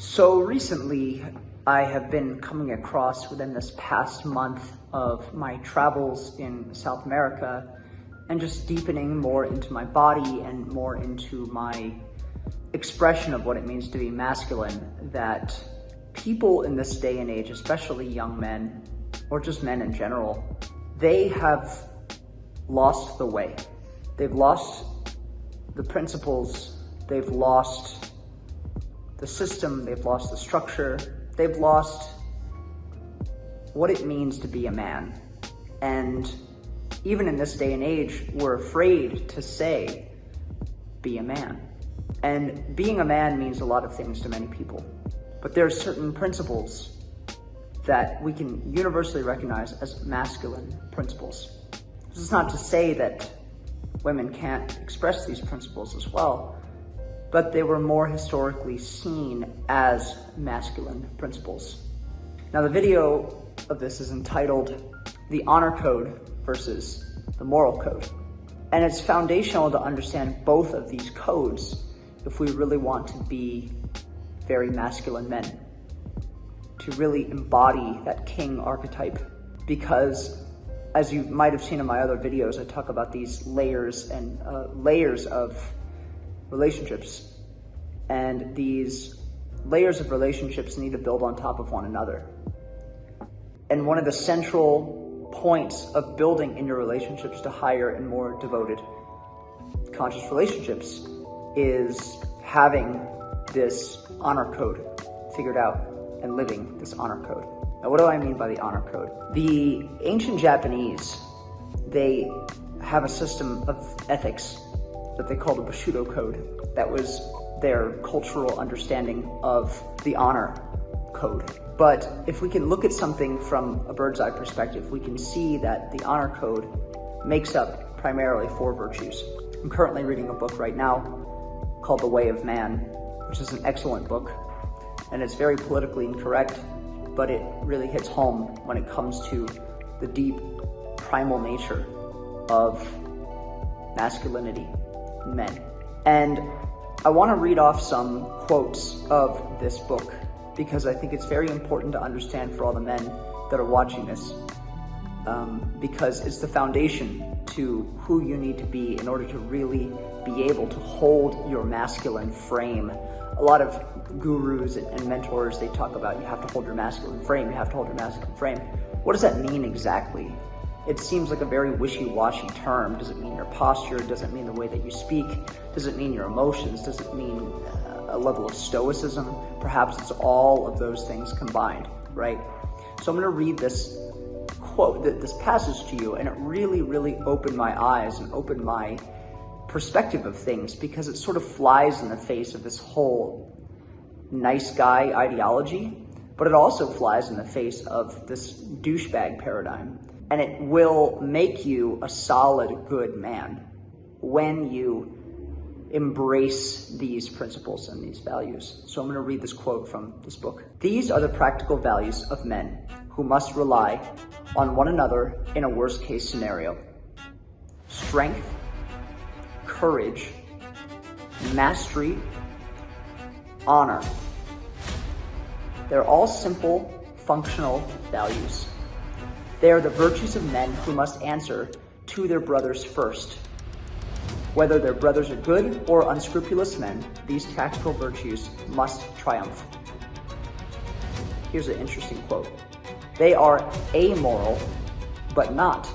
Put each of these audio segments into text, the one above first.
So recently, I have been coming across within this past month of my travels in South America and just deepening more into my body and more into my expression of what it means to be masculine, that people in this day and age, especially young men, or just men in general, they have lost the way. They've lost the principles, they've lost the system, they've lost the structure, they've lost what it means to be a man. And even in this day and age, we're afraid to say, be a man. And being a man means a lot of things to many people. But there are certain principles that we can universally recognize as masculine principles. This is not to say that women can't express these principles as well, but they were more historically seen as masculine principles. Now, the video of this is entitled The Honor Code versus the Moral Code. And it's foundational to understand both of these codes if we really want to be very masculine men, to really embody that king archetype. Because as you might have seen in my other videos, I talk about these layers and layers of relationships, and these layers of relationships need to build on top of one another. And one of the central points of building in your relationships to higher and more devoted, conscious relationships is having this honor code figured out and living this honor code. Now, what do I mean by the honor code? The ancient Japanese, they have a system of ethics that they call the Bushido Code. That was their cultural understanding of the honor code. But if we can look at something from a bird's eye perspective, we can see that the honor code makes up primarily 4 virtues. I'm currently reading a book right now called The Way of Man, which is an excellent book, and it's very politically incorrect, but it really hits home when it comes to the deep primal nature of masculinity in men. And I want to read off some quotes of this book because I think it's very important to understand for all the men that are watching this, because it's the foundation to who you need to be in order to really be able to hold your masculine frame. A lot of gurus and mentors, they talk about you have to hold your masculine frame, you have to hold your masculine frame. What does that mean exactly? It seems like a very wishy-washy term. Does it mean your posture? Does it mean the way that you speak? Does it mean your emotions? Does it mean a level of stoicism? Perhaps it's all of those things combined, right? So I'm going to read this quote, this passage to you, and it really, really opened my eyes and opened my perspective of things, because it sort of flies in the face of this whole nice guy ideology, but it also flies in the face of this douchebag paradigm. And it will make you a solid, good man when you embrace these principles and these values. So I'm going to read this quote from this book. These are the practical values of men who must rely on one another in a worst-case scenario. Strength, courage, mastery, honor. They're all simple, functional values. They are the virtues of men who must answer to their brothers first. Whether their brothers are good or unscrupulous men, these tactical virtues must triumph. Here's an interesting quote. They are amoral, but not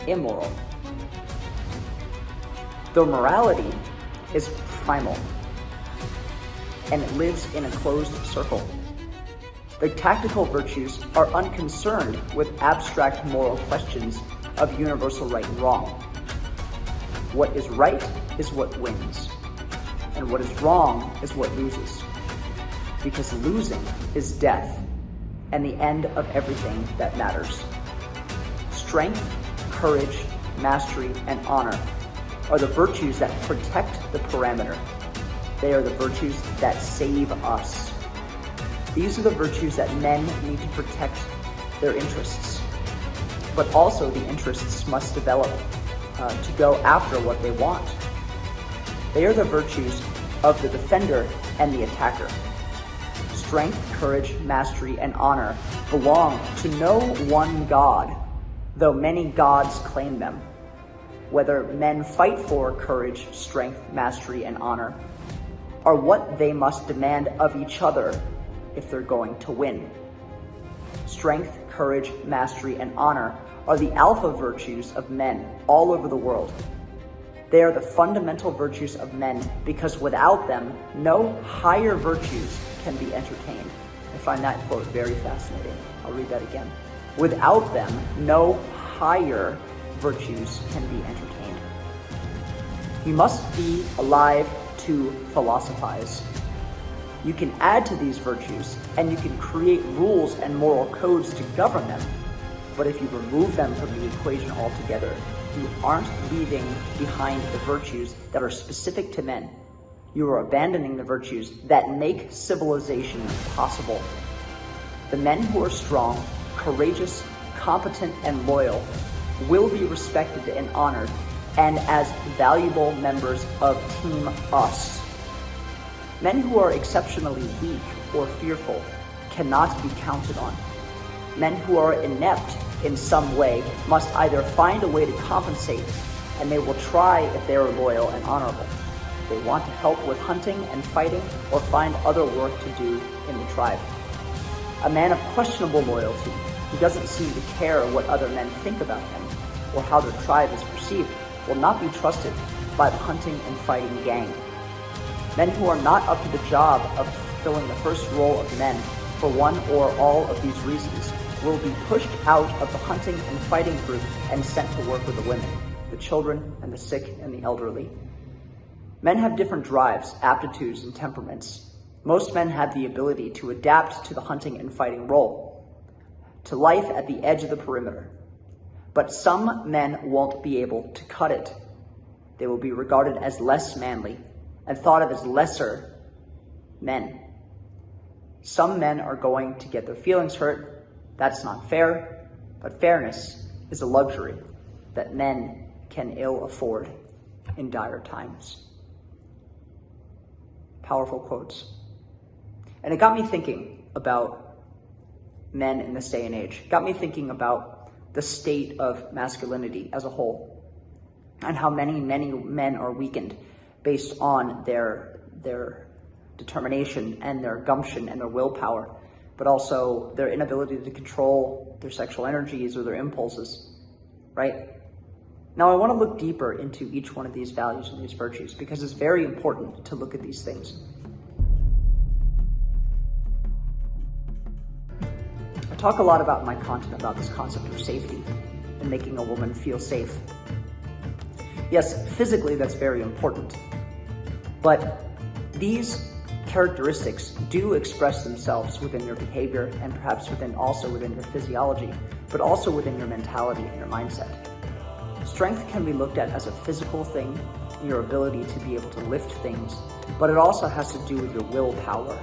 immoral. Though morality is primal, and it lives in a closed circle. The tactical virtues are unconcerned with abstract moral questions of universal right and wrong. What is right is what wins, and what is wrong is what loses. Because losing is death, and the end of everything that matters. Strength, courage, mastery, and honor are the virtues that protect the parameter. They are the virtues that save us. These are the virtues that men need to protect their interests, but also the interests must develop to go after what they want. They are the virtues of the defender and the attacker. strength, courage, mastery, and honor belong to no one God, though many gods claim them. Whether men fight for courage, strength, mastery, and honor are what they must demand of each other if they're going to win. Strength, courage, mastery, and honor are the alpha virtues of men all over the world. They are the fundamental virtues of men because without them, no higher virtues can be entertained. I find that quote very fascinating. I'll read that again. Without them, no higher virtues can be entertained. You must be alive to philosophize. You can add to these virtues and you can create rules and moral codes to govern them. But if you remove them from the equation altogether, you aren't leaving behind the virtues that are specific to men. You are abandoning the virtues that make civilization possible. The men who are strong, courageous, competent, and loyal will be respected and honored and as valuable members of Team Us. Men who are exceptionally weak or fearful cannot be counted on. Men who are inept in some way must either find a way to compensate, and they will try if they are loyal and honorable. They want to help with hunting and fighting or find other work to do in the tribe. A man of questionable loyalty, who doesn't seem to care what other men think about him or how their tribe is perceived, will not be trusted by the hunting and fighting gang. Men who are not up to the job of filling the first role of men for one or all of these reasons will be pushed out of the hunting and fighting group and sent to work with the women, the children, and the sick and the elderly. Men have different drives, aptitudes, and temperaments. Most men have the ability to adapt to the hunting and fighting role, to life at the edge of the perimeter. But some men won't be able to cut it. They will be regarded as less manly and thought of as lesser men. Some men are going to get their feelings hurt. That's not fair, but fairness is a luxury that men can ill afford in dire times. Powerful quotes. And it got me thinking about men in this day and age. It got me thinking about the state of masculinity as a whole and how many men are weakened based on their determination and their gumption and their willpower, but also their inability to control their sexual energies or their impulses, right? Now, I want to look deeper into each one of these values and these virtues because it's very important to look at these things. I talk a lot about in my content about this concept of safety and making a woman feel safe. Yes, physically that's very important, but these characteristics do express themselves within your behavior and perhaps also within your physiology, but also within your mentality and your mindset. Strength can be looked at as a physical thing, your ability to be able to lift things, but it also has to do with your willpower,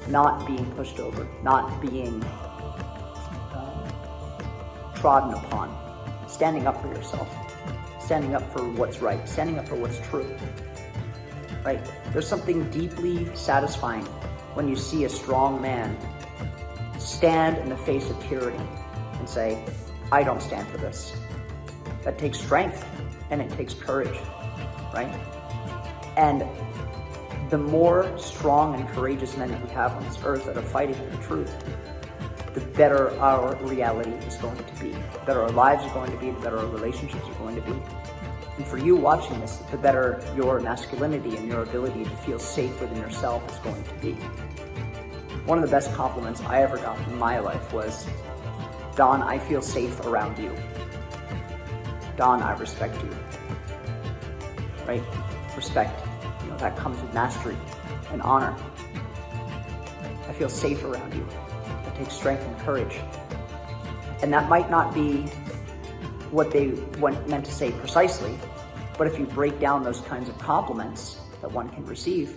not being pushed over, not being trodden upon, standing up for yourself, standing up for what's right, standing up for what's true. Right? There's something deeply satisfying when you see a strong man stand in the face of tyranny and say, I don't stand for this. That takes strength and it takes courage, right? And the more strong and courageous men that we have on this earth that are fighting for the truth, the better our reality is going to be. The better our lives are going to be, the better our relationships are going to be. And for you watching this, the better your masculinity and your ability to feel safe within yourself is going to be. One of the best compliments I ever got in my life was, Don, I feel safe around you. Don, I respect you. Right? Respect. That comes with mastery and honor. I feel safe around you. It takes strength and courage. And that might not be what they meant to say precisely, but if you break down those kinds of compliments that one can receive,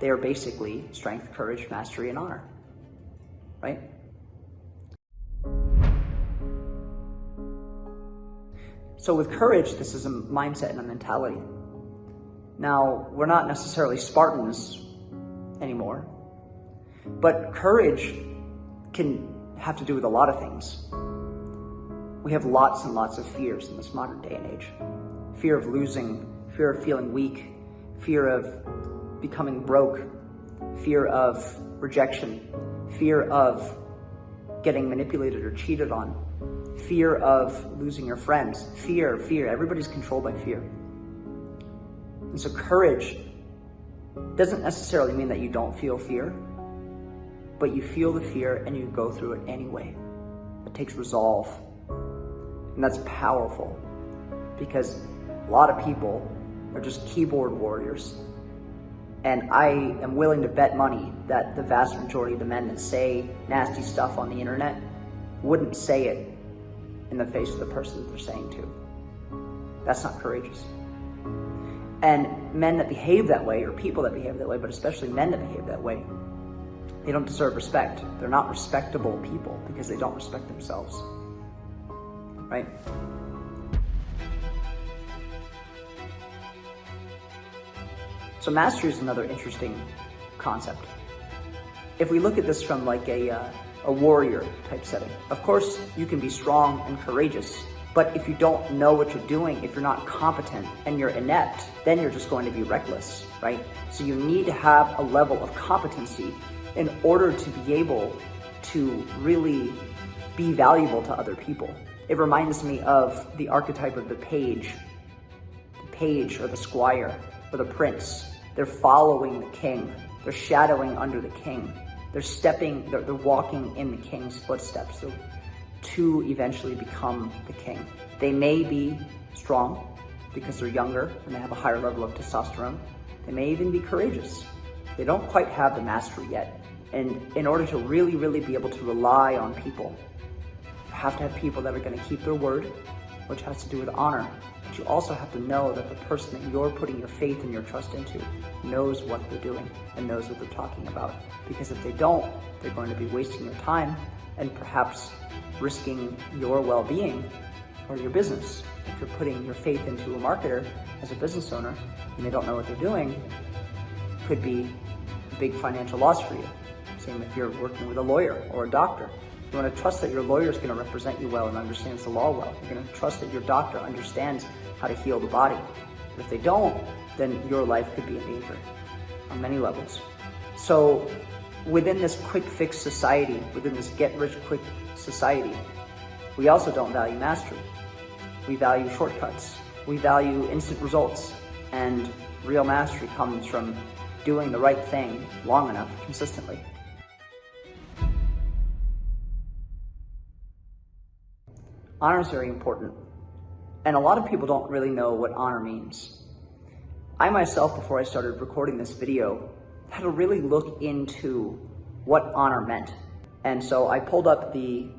they are basically strength, courage, mastery, and honor, right? So with courage, this is a mindset and a mentality. Now, we're not necessarily Spartans anymore, But courage can have to do with a lot of things. We have lots and lots of fears in this modern day and age. Fear of losing, fear of feeling weak, fear of becoming broke, fear of rejection, fear of getting manipulated or cheated on, fear of losing your friends, fear. Everybody's controlled by fear. And so courage doesn't necessarily mean that you don't feel fear, but you feel the fear and you go through it anyway. It takes resolve. And that's powerful, because a lot of people are just keyboard warriors. And I am willing to bet money that the vast majority of the men that say nasty stuff on the internet wouldn't say it in the face of the person that they're saying to. That's not courageous. And men that behave that way, or people that behave that way, but especially men that behave that way, they don't deserve respect. They're not respectable people because they don't respect themselves. Right? So mastery is another interesting concept. If we look at this from like a warrior type setting, of course you can be strong and courageous, but if you don't know what you're doing, if you're not competent and you're inept, then you're just going to be reckless, right? So you need to have a level of competency in order to be able to really be valuable to other people. It reminds me of the archetype of the page or the squire or the prince. They're following the king. They're shadowing under the king. They're walking in the king's footsteps to eventually become the king. They may be strong because they're younger and they have a higher level of testosterone. They may even be courageous. They don't quite have the mastery yet. And in order to really, really be able to rely on people, you have to have people that are going to keep their word, which has to do with honor. But you also have to know that the person that you're putting your faith and your trust into knows what they're doing and knows what they're talking about. Because if they don't, they're going to be wasting your time and perhaps risking your well-being or your business. If you're putting your faith into a marketer as a business owner and they don't know what they're doing, it could be a big financial loss for you. Same if you're working with a lawyer or a doctor. You want to trust that your lawyer is going to represent you well and understands the law well. You're going to trust that your doctor understands how to heal the body. If they don't, then your life could be in danger on many levels. So within this quick fix society, within this get rich quick society, we also don't value mastery. We value shortcuts. We value instant results. And real mastery comes from doing the right thing long enough, consistently. Honor is very important, and a lot of people don't really know what honor means. I myself, before I started recording this video, had to really look into what honor meant. And so I pulled up the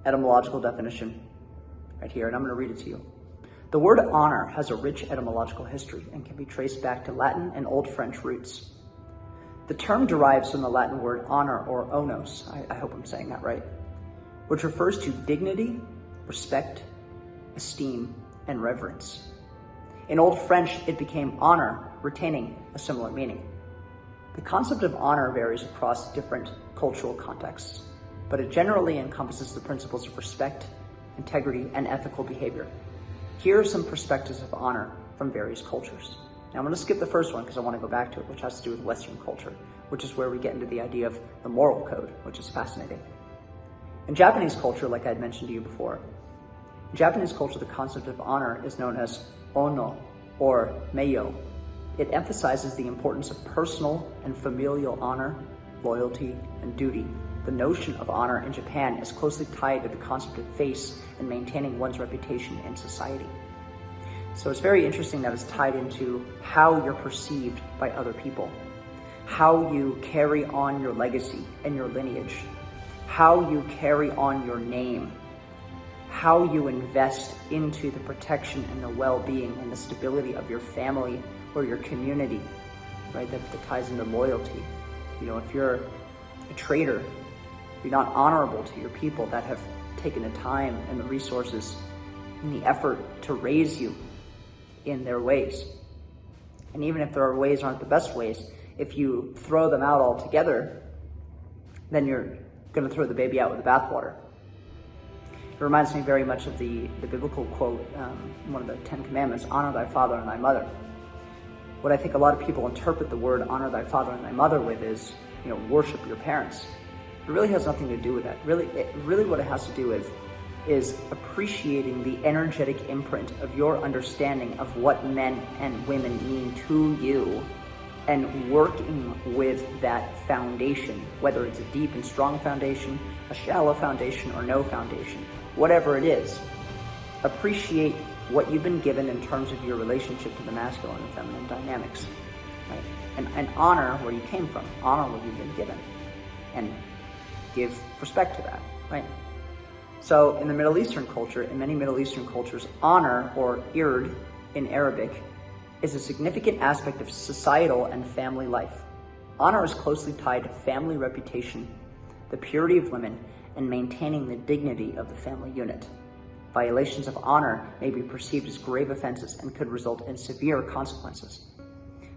etymological definition right here, and I'm going to read it to you. The word honor has a rich etymological history and can be traced back to Latin and Old French roots. The term derives from the Latin word honor, or onos, I hope I'm saying that right, which refers to dignity, respect, esteem, and reverence. In Old French, it became honor, retaining a similar meaning. The concept of honor varies across different cultural contexts, but it generally encompasses the principles of respect, integrity, and ethical behavior. Here are some perspectives of honor from various cultures. Now I'm going to skip the first one because I want to go back to it, which has to do with Western culture, which is where we get into the idea of the moral code, which is fascinating. In Japanese culture, like I had mentioned to you before, in Japanese culture, the concept of honor is known as ono, or meiyo. It emphasizes the importance of personal and familial honor, loyalty, and duty. The notion of honor in Japan is closely tied to the concept of face and maintaining one's reputation in society. So it's very interesting that it's tied into how you're perceived by other people, how you carry on your legacy and your lineage, how you carry on your name, how you invest into the protection and the well-being and the stability of your family or your community, right? That ties into loyalty. You know, if you're a traitor, you're not honorable to your people that have taken the time and the resources and the effort to raise you in their ways. And even if their ways aren't the best ways, if you throw them out altogether, then you're going to throw the baby out with the bathwater. It reminds me very much of the biblical quote, one of the 10 Commandments, honor thy father and thy mother. What I think a lot of people interpret the word honor thy father and thy mother with is, worship your parents. It really has nothing to do with that. Really what it has to do with is appreciating the energetic imprint of your understanding of what men and women mean to you, and working with that foundation, whether it's a deep and strong foundation, a shallow foundation, or no foundation, whatever it is. Appreciate what you've been given in terms of your relationship to the masculine and feminine dynamics, right? And honor where you came from, honor what you've been given, and give respect to that, right? So in the Middle Eastern culture, in many Middle Eastern cultures, honor, or ird in Arabic, is a significant aspect of societal and family life. Honor is closely tied to family reputation, the purity of women, and maintaining the dignity of the family unit. Violations of honor may be perceived as grave offenses and could result in severe consequences.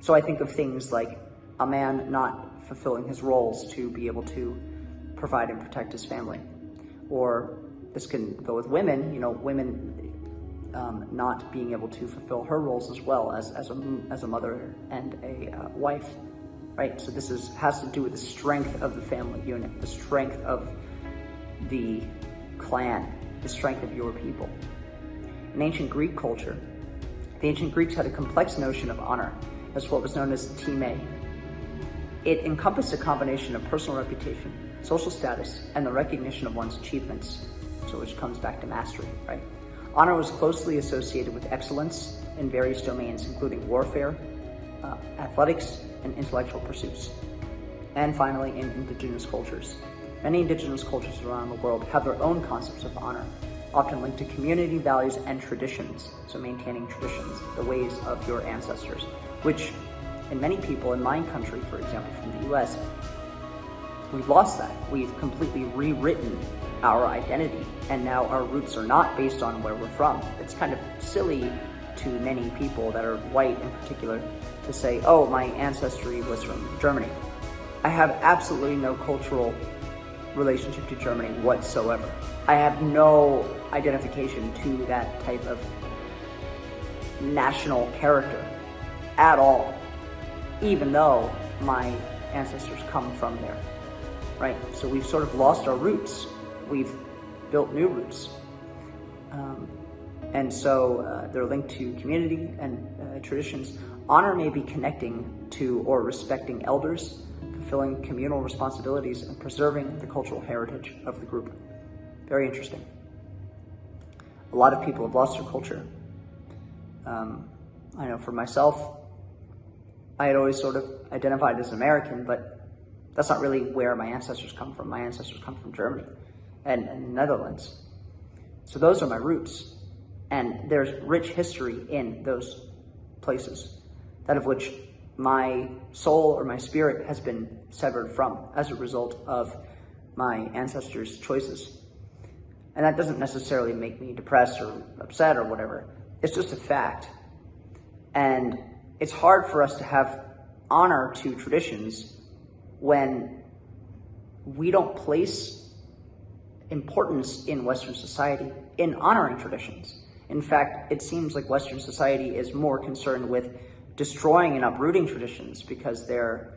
So I think of things like a man not fulfilling his roles to be able to provide and protect his family. Or this can go with women, women not being able to fulfill her roles as well as a mother and a wife, right? So this has to do with the strength of the family unit, the strength of the clan, the strength of your people. In ancient Greek culture, the ancient Greeks had a complex notion of honor as what was known as time. It encompassed a combination of personal reputation, social status, and the recognition of one's achievements, so which comes back to mastery, right? Honor was closely associated with excellence in various domains, including warfare, athletics, and intellectual pursuits. And finally, in indigenous cultures. Many indigenous cultures around the world have their own concepts of honor, often linked to community values and traditions. So maintaining traditions, the ways of your ancestors, which in many people in my country, for example, from the US, we've lost that. We've completely rewritten our identity, and now our roots are not based on where we're from. It's kind of silly to many people that are white in particular to say, oh, my ancestry was from Germany. I have absolutely no cultural relationship to Germany whatsoever. I have no identification to that type of national character at all, even though my ancestors come from there, right? So we've sort of lost our roots. We've built new roots. And so they're linked to community and traditions. Honor may be connecting to or respecting elders, fulfilling communal responsibilities, and preserving the cultural heritage of the group. Very interesting. A lot of people have lost their culture. I know for myself, I had always sort of identified as American, but that's not really where my ancestors come from. My ancestors come from Germany and the Netherlands. So those are my roots. And there's rich history in those places, that of which my soul or my spirit has been severed from as a result of my ancestors' choices. And that doesn't necessarily make me depressed or upset or whatever. It's just a fact. And it's hard for us to have honor to traditions when we don't place importance in Western society in honoring traditions. In fact, it seems like Western society is more concerned with destroying and uprooting traditions because they're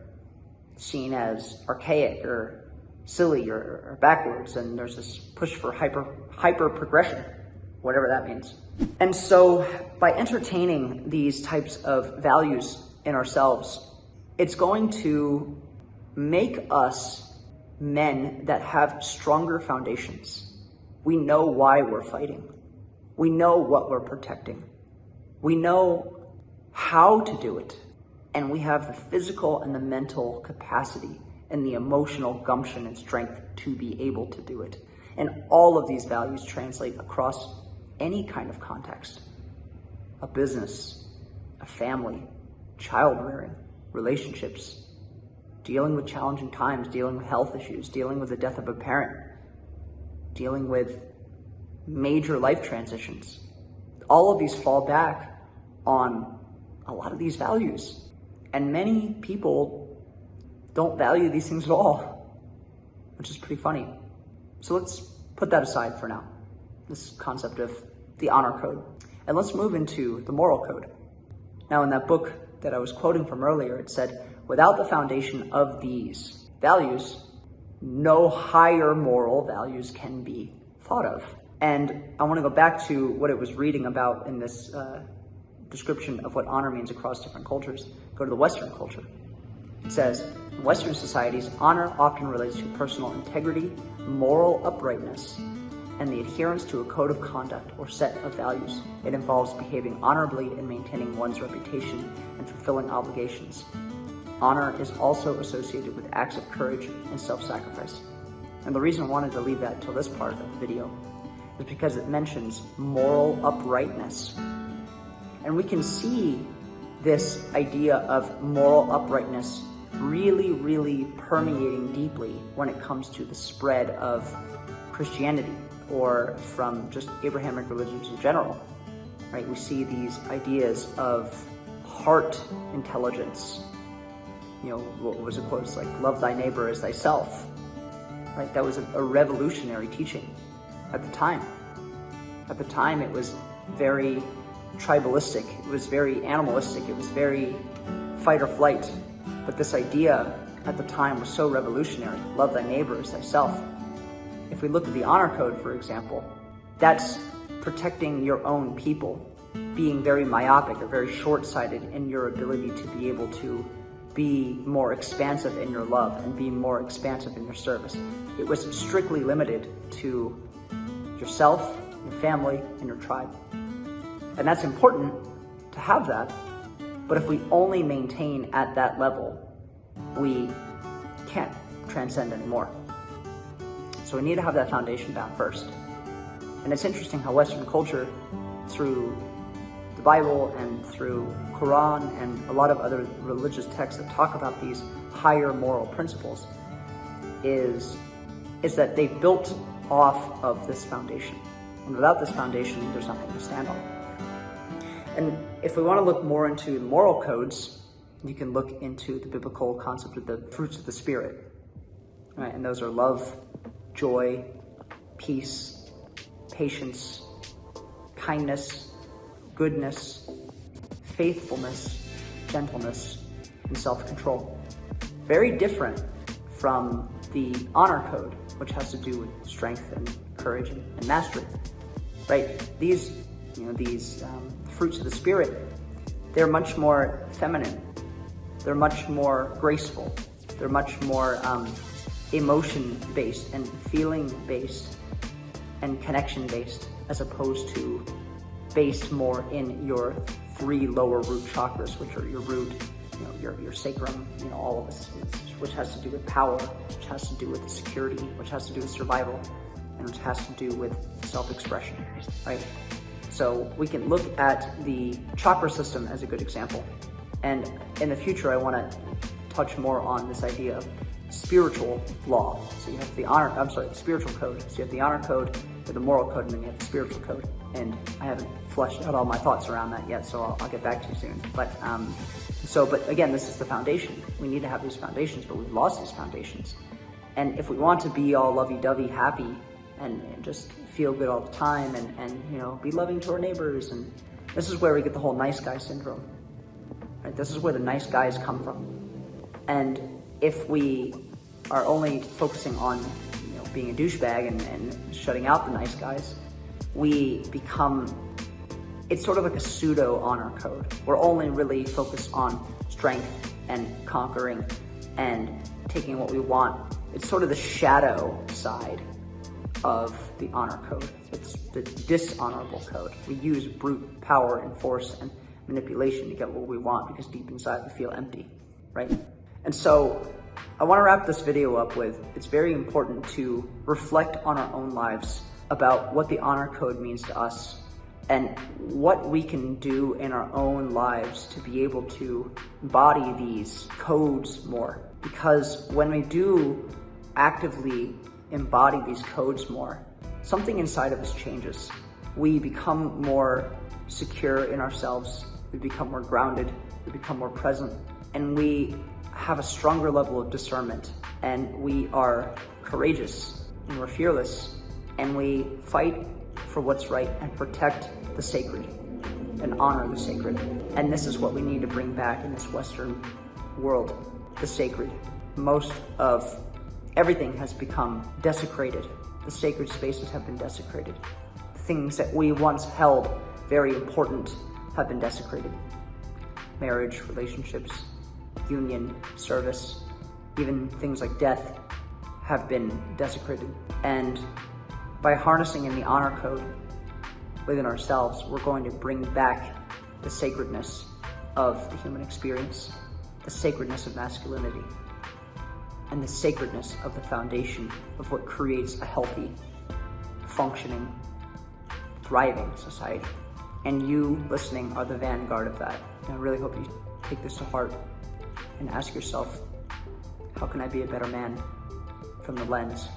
seen as archaic or silly or backwards, and there's this push for hyper progression, whatever that means. And so by entertaining these types of values in ourselves, it's going to make us men that have stronger foundations. We know why we're fighting. We know what we're protecting. We know how to do it. And we have the physical and the mental capacity and the emotional gumption and strength to be able to do it. And all of these values translate across any kind of context. A business, a family, child rearing, relationships, dealing with challenging times, dealing with health issues, dealing with the death of a parent, dealing with major life transitions. All of these fall back on a lot of these values. And many people don't value these things at all. which is pretty funny. So let's put that aside for now, this concept of the honor code. And let's move into the moral code. Now, in that book that I was quoting from earlier, it said, without the foundation of these values, no higher moral values can be thought of. And I want to go back to what it was reading about in this description of what honor means across different cultures. Go to the Western culture. It says, in Western societies, honor often relates to personal integrity, moral uprightness, and the adherence to a code of conduct or set of values. It involves behaving honorably and maintaining one's reputation and fulfilling obligations. Honor is also associated with acts of courage and self-sacrifice. And the reason I wanted to leave that till this part of the video is because it mentions moral uprightness. And we can see this idea of moral uprightness really, really permeating deeply when it comes to the spread of Christianity or from just Abrahamic religions in general, right? We see these ideas of heart intelligence. You know, what was it quote? It's like, love thy neighbor as thyself, right? That was a revolutionary teaching at the time. At the time, it was very tribalistic. It was very animalistic. It was very fight or flight. But this idea at the time was so revolutionary. Love thy neighbor as thyself. If we look at the honor code, for example, that's protecting your own people, being very myopic or very short-sighted in your ability to be able to be more expansive in your love and be more expansive in your service. It was strictly limited to yourself, your family, and your tribe. And that's important to have that, but if we only maintain at that level, we can't transcend anymore. So we need to have that foundation down first. And it's interesting how Western culture, through the Bible and through Quran and a lot of other religious texts that talk about these higher moral principles, is that they built off of this foundation. And without this foundation, there's nothing to stand on. And if we want to look more into the moral codes, you can look into the biblical concept of the fruits of the Spirit. Right? And those are love, joy, peace, patience, kindness, goodness, faithfulness, gentleness, and self-control. Very different from the honor code, which has to do with strength and courage and mastery. Right? These fruits of the Spirit, they're much more feminine. They're much more graceful. They're much more emotion-based and feeling-based and connection-based, as opposed to based more in your 3 lower root chakras, which are your root, your sacrum, all of this, which has to do with power, which has to do with security, which has to do with survival, and which has to do with self-expression, right? So we can look at the chakra system as a good example. And in the future, I want to touch more on this idea of spiritual law. So you have the spiritual code. So you have the honor code, the moral code, and then you have the spiritual code. And I haven't fleshed out all my thoughts around that yet, so I'll get back to you soon. But again, this is the foundation. We need to have these foundations, but we've lost these foundations. And if we want to be all lovey-dovey, happy, and just feel good all the time, and be loving to our neighbors, and this is where we get the whole nice guy syndrome. Right? This is where the nice guys come from. And if we are only focusing on being a douchebag and shutting out the nice guys, it's sort of like a pseudo honor code. We're only really focused on strength and conquering and taking what we want. It's sort of the shadow side of the honor code. It's the dishonorable code. We use brute power and force and manipulation to get what we want because deep inside we feel empty, right? And so I want to wrap this video up with, it's very important to reflect on our own lives about what the honor code means to us and what we can do in our own lives to be able to embody these codes more. Because when we do actively embody these codes more, something inside of us changes. We become more secure in ourselves, we become more grounded, we become more present, and we have a stronger level of discernment, and we are courageous and we're fearless, and we fight for what's right and protect the sacred and honor the sacred. And this is what we need to bring back in this Western world, the sacred. Most of everything has become desecrated. The sacred spaces have been desecrated. Things that we once held very important have been desecrated. Marriage, relationships, union, service, even things like death have been desecrated. And by harnessing in the honor code within ourselves, we're going to bring back the sacredness of the human experience, the sacredness of masculinity, and the sacredness of the foundation of what creates a healthy, functioning, thriving society. And you listening are the vanguard of that. And I really hope you take this to heart and ask yourself, how can I be a better man from the lens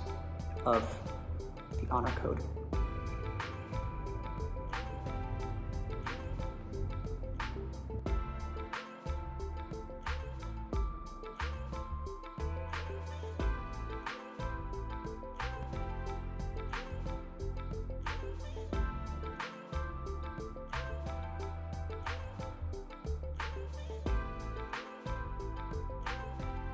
of the honor code?